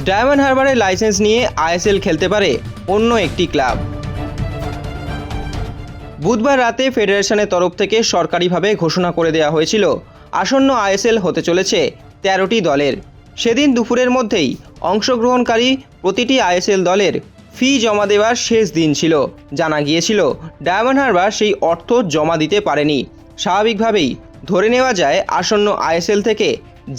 Diamond হারবারের licence নিয়ে ISL খেলতে পারে অন্য একটি ক্লাব। বুধবার রাতে ফেডারেশনের তরফ থেকে সরকারিভাবে ঘোষণা করে দেওয়া হয়েছিল আসন্ন আইএসএল হতে চলেছে 13টি দলের। সেদিন দুপুরের মধ্যেই অংশগ্রহণকারী প্রতিটি আইএসএল দলের ফি জমা দেওয়ার শেষ দিন ছিল। জানা গিয়েছিল ডায়মন্ড হারবার সেই অর্থ জমা দিতে পারেনি। স্বাভাবিকভাবেই ধরে নেওয়া যায় আসন্ন আইএসএল থেকে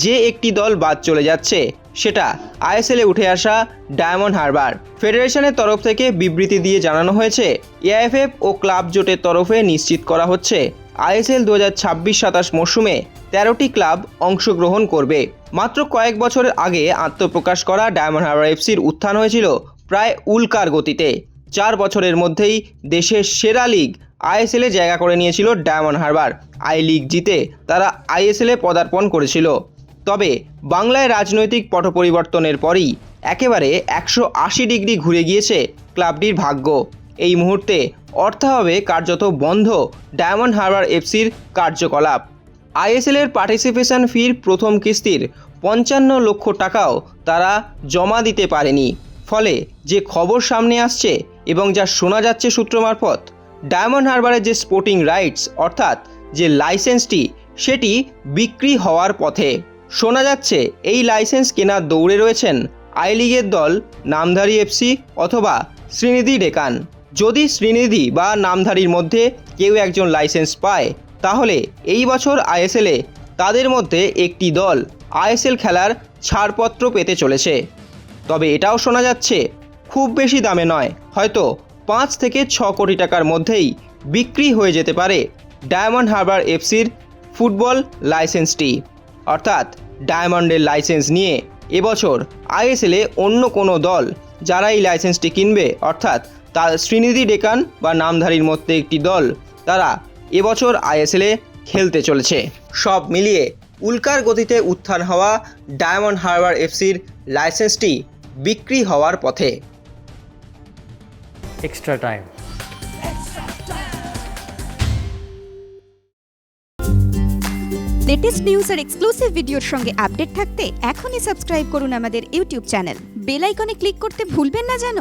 যে একটি দল বাদ চলে যাচ্ছে সেটা আইএসএলে উঠে আসা ডায়মন্ড হারবার। ফেডারেশনের তরফ থেকে বিবৃতি দিয়ে জানানো হয়েছে এআইএফএফ ও ক্লাব জোটের তরফে নিশ্চিত করা হচ্ছে আইএসএল 2026-27 মরশুমে 13টি ক্লাব অংশগ্রহণ করবে। মাত্র কয়েক বছরের আগে আত্মপ্রকাশ করা ডায়মন্ড হারবার এফসির উত্থান হয়েছিল প্রায় উল্কার গতিতে। 4 বছরের মধ্যেই দেশের সেরা লিগ আইএসএলে জায়গা করে নিয়েছিল ডায়মন্ড হারবার। আই লিগ জিতে তারা আইএসএলে পদার্পণ করেছিল। তবে বাংলায় রাজনৈতিক পট পরিবর্তনের পরই একেবারে 180 ডিগ্রি ঘুরে গিয়েছে ক্লাবটির ভাগ্য। এই মুহূর্তে অর্থাভাবে কার্যত বন্ধ ডায়মন্ড হারবার এফসির কার্যকলাপ। আইএসএলের পার্টিসিপেশন ফির প্রথম কিস্তির 55 লক্ষ টাকাও তারা জমা দিতে পারেনি। ফলে যে খবর সামনে আসছে এবং যা শোনা যাচ্ছে সূত্র মারফত, ডায়মন্ড হারবারের যে স্পোর্টিং রাইটস অর্থাৎ যে লাইসেন্সটি সেটি বিক্রি হওয়ার পথে। শোনা যাচ্ছে এই লাইসেন্স কেনার দৌড়ে রয়েছেন আই লিগের দল নামধারী এফসি অথবা শ্রীনিধি ডেকান। যদি শ্রীনিধি বা নামধারীর মধ্যে কেউ একজন লাইসেন্স পায় তাহলে এই বছর আইএসএলে তাদের মধ্যে একটি দল আইএসএল খেলার ছাড়পত্র পেতে চলেছে। তবে এটাও শোনা যাচ্ছে খুব বেশি দামে নয়, হয়তো 5 থেকে 6 কোটি টাকার মধ্যেই বিক্রি হয়ে যেতে পারে ডায়মন্ড হারবার এফসির ফুটবল লাইসেন্সটি। অর্থাৎ ডায়মন্ডের লাইসেন্স নিয়ে এবছর আইএসএলে অন্য কোনো দল যারা এই লাইসেন্সটি কিনবে, অর্থাৎ তার শ্রীনিধি ডেকান বা নামধারীর মধ্যে একটি দল, তারা এবছর আইএসএলে খেলতে চলেছে। সব মিলিয়ে উল্কার গতিতে উত্থান হওয়া ডায়মন্ড হারবার এফসির লাইসেন্সটি বিক্রি হওয়ার পথে। Extra time. লেটেস্ট নিউজ আর এক্সক্লুসিভ ভিডিওর সঙ্গে আপডেট থাকতে এখনই সাবস্ক্রাইব করুন আমাদের ইউটিউব চ্যানেল। বেল আইকনে ক্লিক করতে ভুলবেন না যেন।